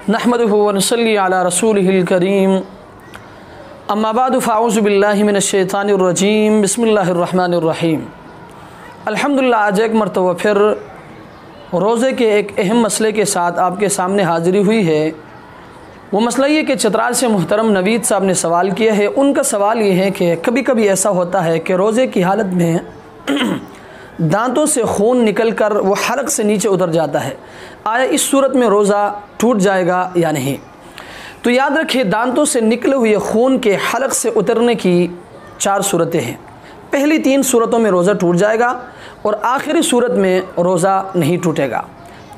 नहमदुहु व नसल्ली अला रसूलिहिल करीम। अम्मा बाद फ़ाऊज़ु बिल्लाहि मिनश्शैतानिर रजीम। बिस्मिल्लाहिर रहमानिर रहीम। अल्हम्दुलिल्लाह, आज एक मरतबा फिर रोज़े के एक अहम मसले के साथ आपके सामने हाज़िरी हुई है। वो मसला ये कि चतराल से मुहतरम नवीद साहब ने सवाल किया है। उनका सवाल ये है कि कभी कभी ऐसा होता है कि रोज़े की हालत में दांतों से खून निकलकर वो हलक से नीचे उतर जाता है, आया इस सूरत में रोज़ा टूट जाएगा या नहीं? तो याद रखिए, दांतों से निकले हुए खून के हलक से उतरने की 4 सूरतें हैं। पहली 3 सूरतों में रोज़ा टूट जाएगा और आखिरी सूरत में रोज़ा नहीं टूटेगा।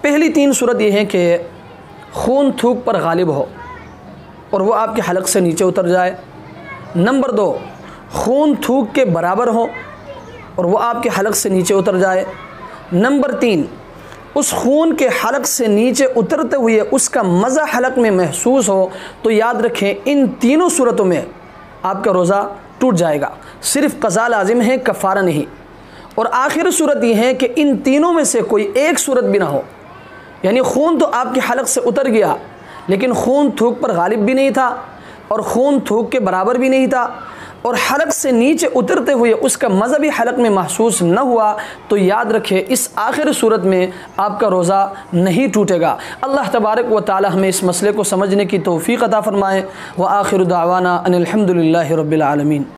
पहली 3 सूरत ये है कि खून थूक पर गालिब हो और वो आपके हलक से नीचे उतर जाए। नंबर 2, खून थूक के बराबर हो और वो आपके हलक से नीचे उतर जाए। नंबर 3, उस खून के हलक से नीचे उतरते हुए उसका मज़ा हलक में महसूस हो। तो याद रखें, इन तीनों सूरतों में आपका रोज़ा टूट जाएगा, सिर्फ क़ज़ा लाजिम है, कफ़ारा नहीं। और आखिरी सूरत यह है कि इन तीनों में से कोई एक सूरत भी ना हो, यानी खून तो आपके हलक से उतर गया लेकिन खून थूक पर गालिब भी नहीं था और खून थूक के बराबर भी नहीं था और हलक से नीचे उतरते हुए उसका मज़ा भी हलक में महसूस न हुआ। तो याद रखें, इस आखिरी सूरत में आपका रोज़ा नहीं टूटेगा। अल्लाह तबारक व तआला हमें इस मसले को समझने की तौफ़ीक़ अता फ़रमाए। व आखिरु दावाना अनिल हम्दुलिल्लाहि रब्बिल आलमीन।